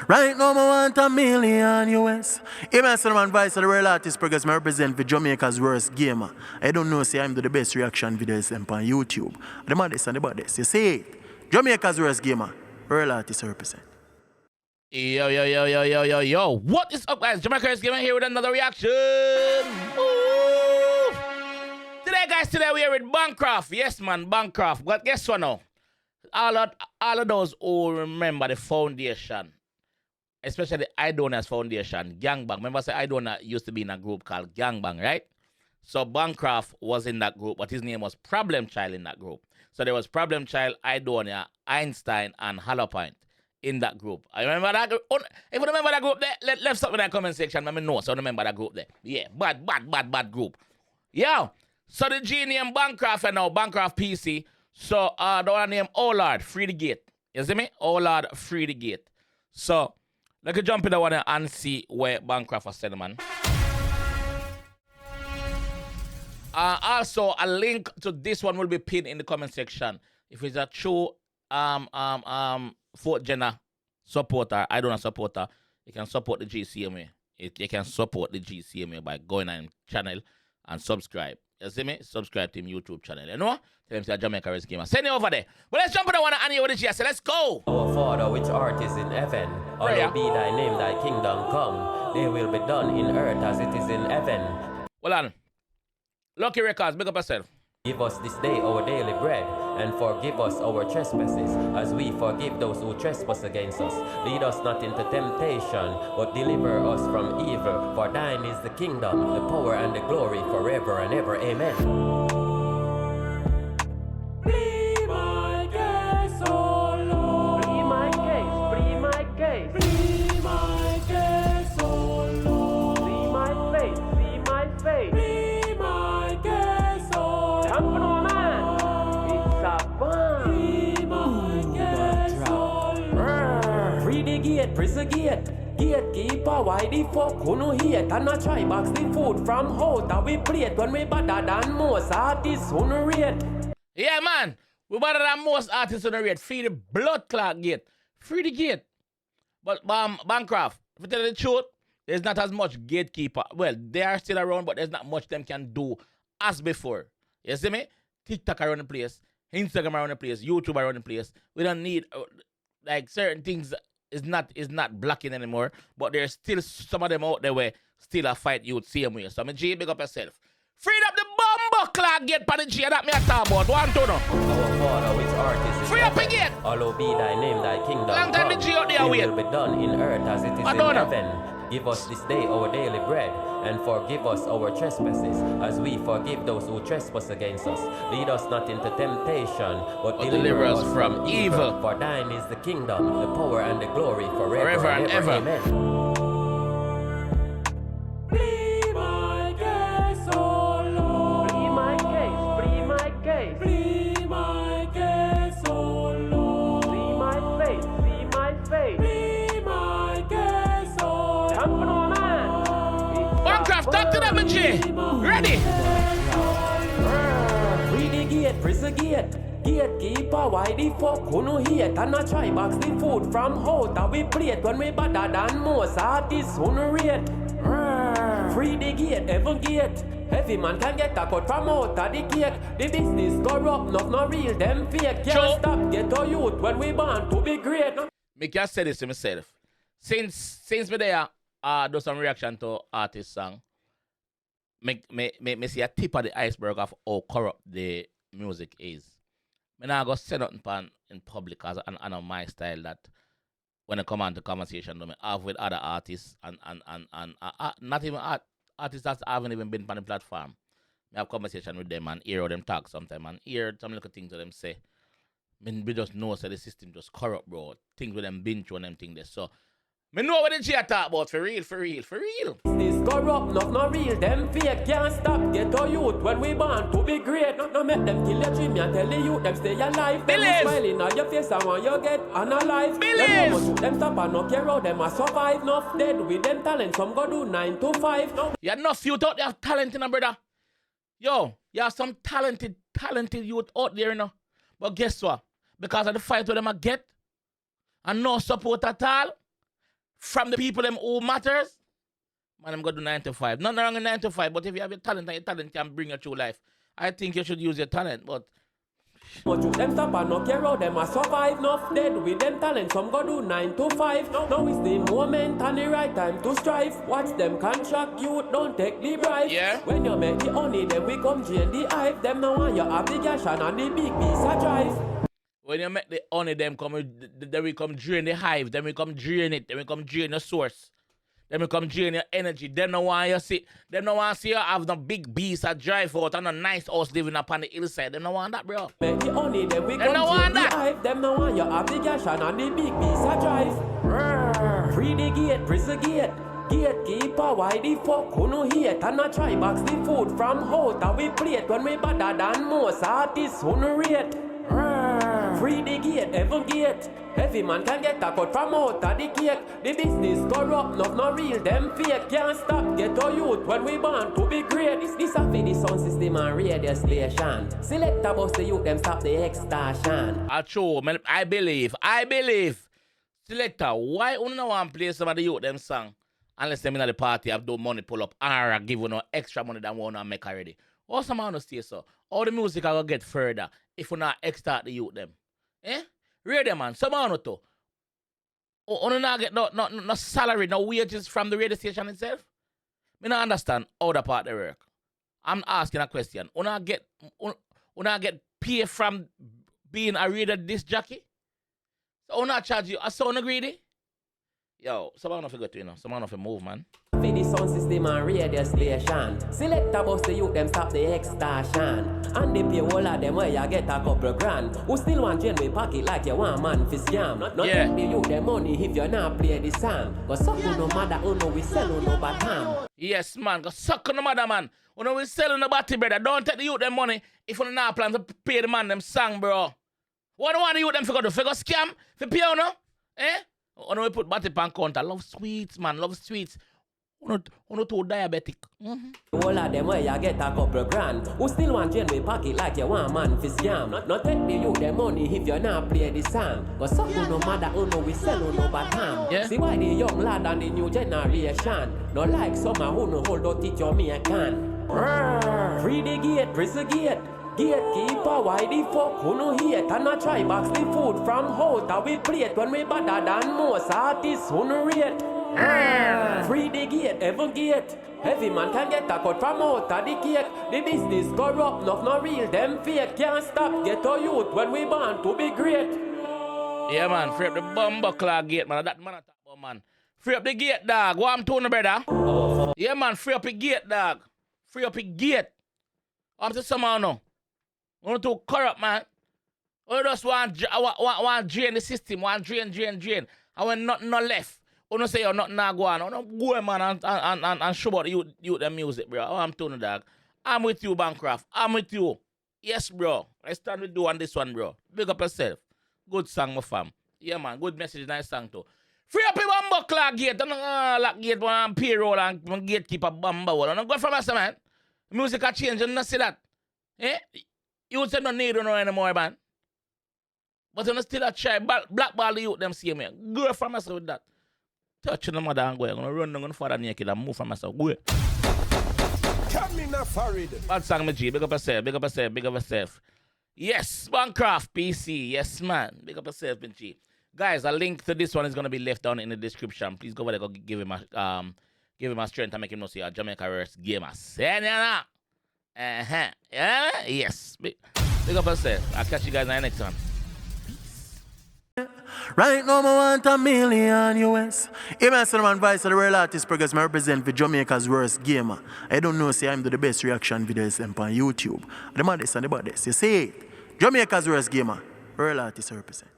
Right now, I want $1 million US. Even Solomon Vice of the Real Artist Progress, I represent for Jamaica's worst gamer. I don't know, say I'm the best reaction videos on YouTube. The maddest and the baddest. You see it? Jamaica's worst gamer. Real Artist represent. Yo. What is up, guys? JAMAICA'S here with another reaction. Woo! Today we are with Bankroft. Yes, man, Bankroft. But guess what now? All of those who remember the foundation, especially the Idonia's foundation, Gangbang. Remember, say Idonia used to be in a group called Gangbang, right? So Bankroft was in that group, but his name was Problem Child in that group. So there was Problem Child, Idonia, Einstein, and Hallowpoint in that group. I remember that group. If you remember that group there, let something in the comment section. Let me know. So remember that group there. Yeah, bad group. Yeah. So the G name Bankroft and now Bankroft PC. So the one named Oh Lord, Free the Gate. You see me? Oh Lord, Free the Gate. So let's jump in the one and see where Bankroft was said, man. Also, a link to this one will be pinned in the comment section. If it's a true fourth Jenna supporter, I don't know supporter, you can support the GCMA. You can support the GCMA by going on channel and subscribe. You see me? Subscribe to him YouTube channel. You know? Tell him say JAMAICA'S gamer. Send it over there. But let's jump on the one and hear what it is. So let's go. Our Father which art is in heaven, hallowed be thy name, thy kingdom come. Thy will be done in earth as it is in heaven. Well on. Lucky Records, big up yourself. Give us this day our daily bread, and forgive us our trespasses, as we forgive those who trespass against us. Lead us not into temptation, but deliver us from evil. For thine is the kingdom, the power, and the glory forever and ever. Amen. Plead my case, oh Lord. Plead my case, plead my case. Plead my case, oh Lord. Plead my faith, plead my faith. Plead my case, oh Lord. Come on, man. It's a bomb. Plead my case, oh Lord. Free the gate, prison gate. Gatekeeper, why the fuck who no hate? And I try box the food from out that we plate when we better than most artists who no rate. Yeah, man. We better than most artists on the rate. Free the blood clot gate. Free the gate. But Bankroft, if you tell you the truth, there's not as much gatekeeper. Well, they are still around, but there's not much them can do as before. You see me? TikTok around the place, Instagram around the place, YouTube around the place. We don't need like certain things is not blocking anymore. But there's still some of them out there where still a fight youth same way. So I'm G, big up yourself. Freed up the bumbo clock gate for the G that me a talk about. One to know. Our Father which art is in Free up again. hallowed be thy name, thy kingdom Long time the G out there Thy wait. will be done in earth as it is I in don't know. heaven. Give us this day our daily bread, and forgive us our trespasses, as we forgive those who trespass against us. Lead us not into temptation, but deliver us from evil. For thine is the kingdom, the power, and the glory forever and ever. Amen. Plead my case, oh Lord. Plead my case, plead my case. Plead my case, oh Lord. Plead my faith, plead my faith. Plead my case, oh Lord. Come on, man. Bankroft, talk to them, G. Ready? Free the gate, prison gate. Gatekeeper, why the fuck who no hate? And I try box the food from out that we plate when we better than most artists who no rate. Free the gate, heaven gate. Every man can get a cut from out of the cake. The business corrupt, not real, them fake. Can't stop, get a youth when we born to be great. Me can say this to myself. Since me there do some reaction to artist song, me see a tip of the iceberg of how corrupt the music is. Me not go say nothing in public as on my style that when I come on to conversation I have with other artists and not even artists that haven't even been on the platform. I have conversation with them and hear how them talk sometimes and hear some little things to them say. We just know that the system just corrupt, bro. Things with them binge on them things there. So me know what the G talk about for real. This corrupt, not real, them fake. Can't stop, get a youth when we born to be great. No make them kill your dream and tell the youth them stay alive. Them smiling on your face and when you get analyzed. Them no them stop and no care how them a survive. Enough dead with them talent, some go do 9 to 5. No. You enough youth out there have talent, you know, brother. Yo, you have some talented youth out there, you know. But guess what? Because of the fight with them I get and no support at all, from the people them who matters, man, I'm going to do 9 to 5. Nothing wrong with 9 to 5, but if you have your talent and your talent can bring you through life, I think you should use your talent, but But you them stop and no care how them a survive. Enough dead with them talent, some go do 9 to 5. Now is the moment and the right time to strive. Watch them contract you, don't take the bribe. Yeah. When you make the honey, then we come drain the hive. Them now want you have the cash and the big piece of drive. when you make the honey, then we come drain the hive, then we come drain it, then we come drain the source. Then we come drain your energy. Them no want you see. Them no want see you have no big beast that drive out and a nice house living up on the hillside. Them no want that, bro. Make the honey, then we Them come no want drain the that. hive. Them no want you have the cash and the big piece of drive. Free the gate, prison gate. Gatekeeper, why the fuck who no hate? And I try box the food from out and we plate when we better than most artists who no rate. Free the gate, heaven gate. Every man can get a cut from out of the cake. The business corrupt, not real, them fake. Can't stop, get our youth when we born to be great. This a for the sound system and radio station. Select a bus the youth, them stop the extortion. True, I believe. Selector, why you no want play some of the youth them song? Unless them in the party have no money pull up or give you no extra money than one make already. Or some man stay so. All the music I will get further if we not extort the youth them. Eh? Radio man, some man to. You not get no salary, no wages from the radio station itself? Me not understand how the part they work. I'm asking a question. You not get pay from being a radio disc jockey? So you not charge you a sound greedy? Yo, someone not forget to, someone not move, man. For the sound system and radio station. Select a bus the youth, them stop the extortion. And they pay all of them where you get a couple grand. Who still want drain with pocket like you want man for scam. Not take the youth the money if you not play the song. But suck no matter who no we sell no batam. Yes, man, go suck on the mother, man. When we sell on the body, brother, don't take the youth them money if you not plan to pay the man them song, bro. What do you want the youth them for go do? For go scam? For pay or no? Eh? When we put body pan counter, love sweets, man, love sweets. Uno too diabetic. All of them where you get a couple grand. Who still want drain with pocket like you want man for scam. Not take the youth the money if you not play the song. But suck no matter who no we sell no batam. Yeah. See why the young lad and the new generation. No like summer who no hold out it your me can. Free the gate, prison gate. Gatekeeper, why the fuck who no hate? And I try box the food from out and we plate when we better than most artists who no rate. Free the gate, heaven gate. Every man can get a cut from out of the cake. The business corrupt, not real, them fake. Can't stop, get our youth when we born to be great. Yeah, man, free up the bumbuckler gate, man. That man I talk about, man. Free up the gate, dog. What I'm telling you, brother? Yeah, man, free up the gate, dog. Free up the gate. I'm to someone now. You're too corrupt, man. You just want drain the system, want drain. And when nothing no left, you don't say you're nothing not going on. You go, man, and show about you the music, bro. Oh, I'm telling you, dog. I'm with you, Bankroft. I'm with you. Yes, bro. I stand with you on this one, bro. Big up yourself. Good song, my fam. Yeah, man. Good message, nice song, too. Free up your bumbuckler gate. Don't lock gate one payroll and gatekeeper bumbuckler. Don't go from us, man. Music has changed. You don't see that. Eh? You say no need no anymore, man. But you still a try blackball the youth them see me. Go from myself with that. Touch the mother and go. I'm gonna run down on father naked and move from myself. Go. Bad song, my G. Big up yourself. Big up yourself. Big up yourself. Yes, Bankroft PC. Yes, man. Big up yourself, my G. Guys, a link to this one is gonna be left down in the description. Please go over there, go give him a strength and make him know see a JAMAICA'S gamer. Say ya. Yeah, yes. Big up yourself. I'll catch you guys in the next one. Right now, I want $1 million US. I'm Vice of the Real Artist Progress. I represent for Jamaica's worst gamer. I don't know, say I'm the best reaction videos on YouTube. The maddest and the baddest. You see it? Jamaica's worst gamer. Real Artist represent.